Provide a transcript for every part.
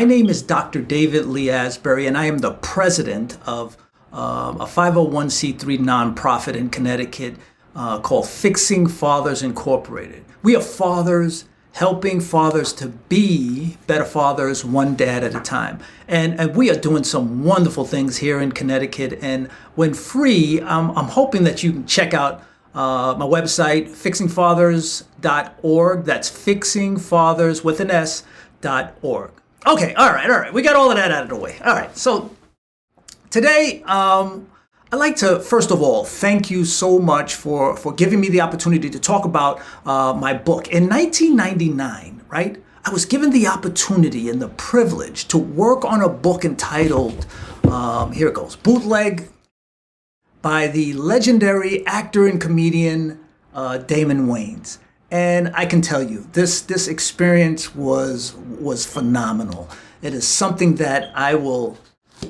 My name is Dr. David Lee Asbery, and I am the president of a 501c3 nonprofit in Connecticut called Fixing Fathers Incorporated. We are fathers helping fathers to be better fathers, one dad at a time. And we are doing some wonderful things here in Connecticut. And when free, I'm hoping that you can check out my website, fixingfathers.org. That's fixingfathers with an S.org. Okay, all right. We got all of that out of the way. All right, so today, I'd like to, first of all, thank you so much for giving me the opportunity to talk about my book. In 1999, right, I was given the opportunity and the privilege to work on a book entitled, here it goes, Bootleg, by the legendary actor and comedian Damon Wayans. And I can tell you, this experience was phenomenal. It is something that I will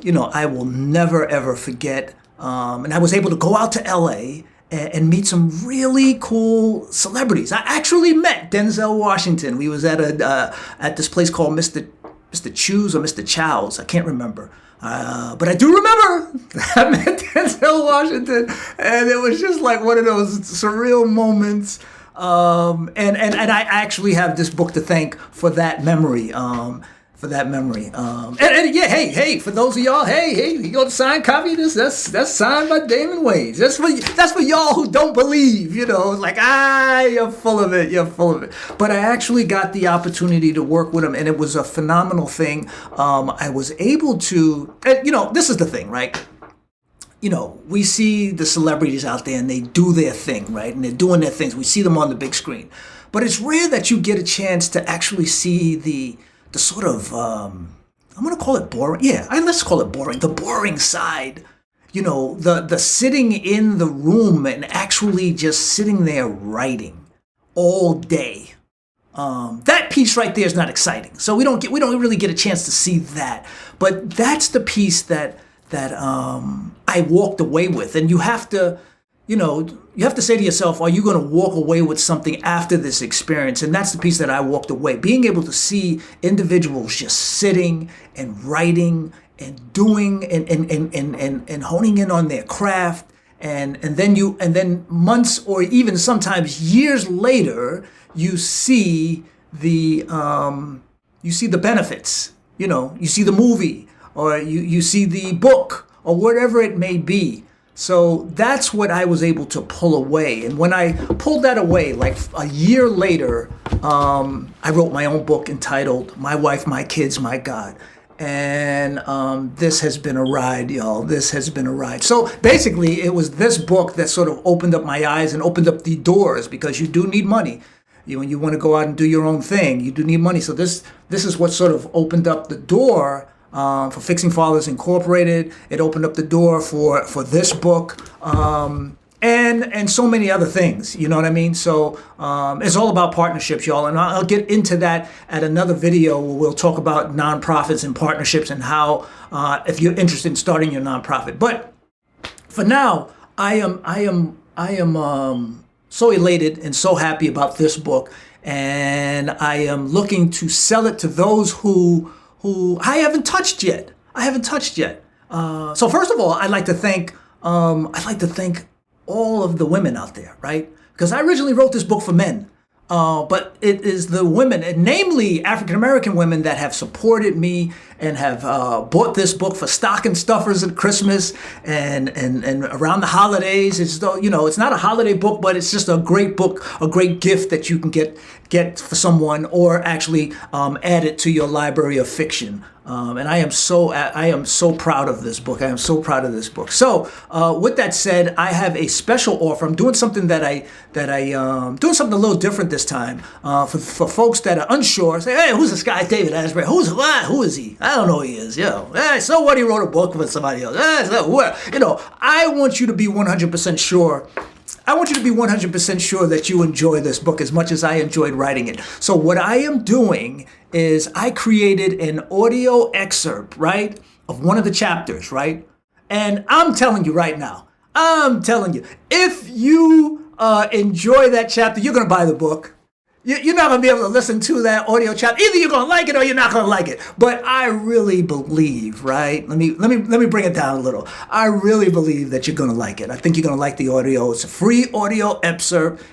never ever forget. And I was able to go out to LA and meet some really cool celebrities. I actually met Denzel Washington. We was at this place called Mr. Chew's or Mr. Chow's. I can't remember. But I do remember I met Denzel Washington, and it was just like one of those surreal moments. And I actually have this book to thank for that memory. And yeah, hey, for those of y'all, hey, you go to sign copy of this. That's signed by Damon Wayans. That's for y'all who don't believe. It's like you're full of it. But I actually got the opportunity to work with him, and it was a phenomenal thing. I was able to, this is the thing, right? We see the celebrities out there and they do their thing, right? And they're doing their things. We see them on the big screen. But it's rare that you get a chance to actually see the sort of, I'm going to call it boring. Yeah, let's call it boring. The boring side. The sitting in the room and actually just sitting there writing all day. That piece right there is not exciting. So we don't really get a chance to see that. But that's the piece that I walked away with. And you have to say to yourself, are you going to walk away with something after this experience? And that's the piece that I walked away. Being able to see individuals just sitting and writing and doing and honing in on their craft. And then months or even sometimes years later, you see the benefits. You see the movie, or you see the book, or whatever it may be. So that's what I was able to pull away. And when I pulled that away, like a year later, I wrote my own book entitled My Wife, My Kids, My God. And this has been a ride, y'all. This has been a ride. So basically, it was this book that sort of opened up my eyes and opened up the doors, because you do need money. When you want to go out and do your own thing, you do need money. So this is what sort of opened up the door for Fixing Fathers Incorporated. It opened up the door for this book, and so many other things. You know what I mean? So it's all about partnerships, y'all. And I'll get into that at another video where we'll talk about nonprofits and partnerships and how, if you're interested in starting your nonprofit. But for now, I am so elated and so happy about this book, and I am looking to sell it to those who I haven't touched yet. So first of all, I'd like to thank all of the women out there, right? Because I originally wrote this book for men, but it is the women, and namely African American women, that have supported me and have bought this book for stocking stuffers at Christmas and around the holidays. It's not a holiday book, but it's just a great book, a great gift that you can get for someone, or actually add it to your library of fiction. And I am so proud of this book. So with that said, I have a special offer. I'm doing something doing something a little different this time. For folks that are unsure, say, hey, who's this guy, David Asbery? Who is he? I don't know who he is. Hey, so what? He wrote a book with somebody else. I want you to be 100% sure. I want you to be 100% sure that you enjoy this book as much as I enjoyed writing it. So what I am doing is I created an audio excerpt, right, of one of the chapters, right? And I'm telling you right now, if you enjoy that chapter, you're going to buy the book. You're not going to be able to listen to that audio chapter. Either you're going to like it or you're not going to like it. But I really believe, right? Let me bring it down a little. I really believe that you're going to like it. I think you're going to like the audio. It's a free audio excerpt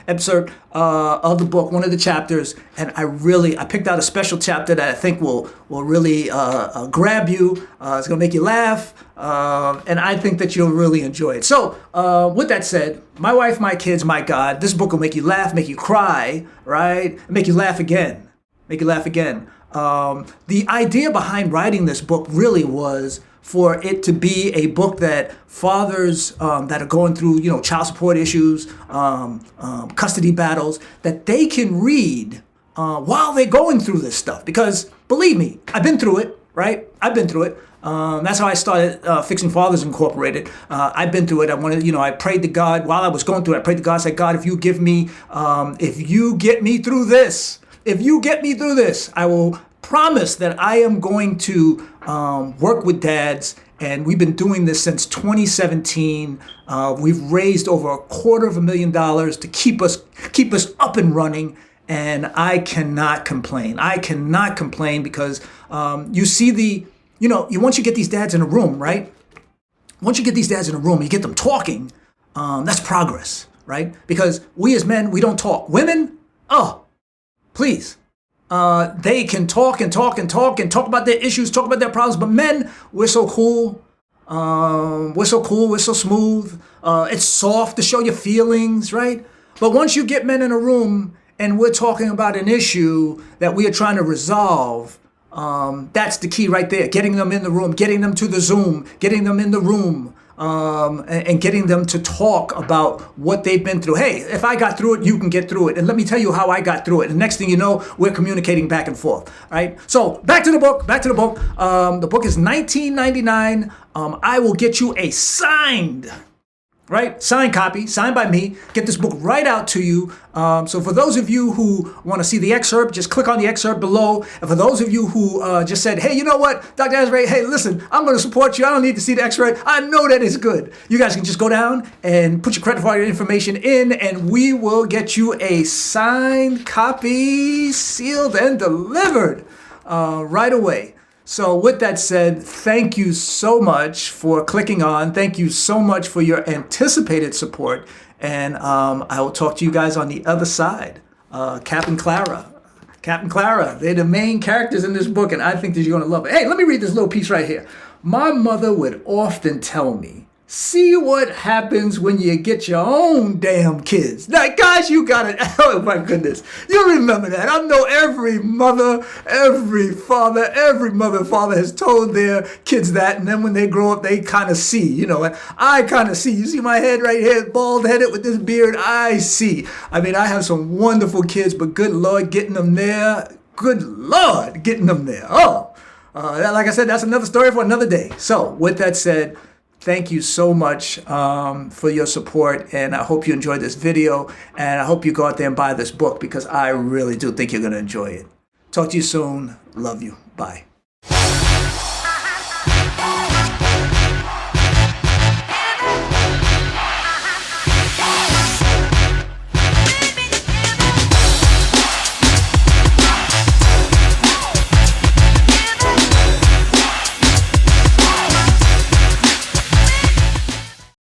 of the book, one of the chapters, and I picked out a special chapter that I think will really grab you. It's going to make you laugh, and I think that you'll really enjoy it. So, with that said, my wife, my kids, my God, this book will make you laugh, make you cry, right? Make you laugh again. Make you laugh again. The idea behind writing this book really was for it to be a book that fathers that are going through, child support issues, custody battles, that they can read while they're going through this stuff. Because believe me, I've been through it, right? I've been through it. That's how I started Fixing Fathers Incorporated. I've been through it. I prayed to God while I was going through it. I prayed to God, I said, God, if you get me through this, I will promise that I am going to work with dads. And we've been doing this since 2017. We've raised over $250,000 to keep us up and running. And I cannot complain. I cannot complain because you see once you get these dads in a room, right? Once you get these dads in a room, you get them talking, that's progress, right? Because we as men, we don't talk. Women, please. They can talk and talk and talk and talk about their issues, talk about their problems. But men, we're so cool. We're so smooth. It's soft to show your feelings, right? But once you get men in a room and we're talking about an issue that we are trying to resolve, that's the key right there. Getting them in the room, getting them to the Zoom, getting them in the room, and getting them to talk about what they've been through. Hey, if I got through it, you can get through it. And let me tell you how I got through it. And next thing you know, we're communicating back and forth, right? So back to the book. The book is $19.99. I will get you a signed copy, signed by me. Get this book right out to you. So for those of you who want to see the excerpt, just click on the excerpt below. And for those of you who just said, hey, you know what, Dr. Asbery, hey, listen, I'm going to support you. I don't need to see the excerpt. I know that it's good. You guys can just go down and put your credit card information in, and we will get you a signed copy, sealed and delivered right away. So with that said, thank you so much for clicking on. Thank you so much for your anticipated support. And I will talk to you guys on the other side. Cap and Clara, they're the main characters in this book, and I think that you're going to love it. Hey, let me read this little piece right here. My mother would often tell me, see what happens when you get your own damn kids. Now, guys, you got it. Oh, my goodness. You remember that. I know every mother, every father, father has told their kids that. And then when they grow up, they kind of see, and I kind of see. You see my head right here, bald-headed with this beard? I see. I mean, I have some wonderful kids, but good Lord, getting them there. Good Lord, getting them there. Like I said, that's another story for another day. So with that said, thank you so much for your support, and I hope you enjoyed this video, and I hope you go out there and buy this book because I really do think you're going to enjoy it. Talk to you soon. Love you. Bye.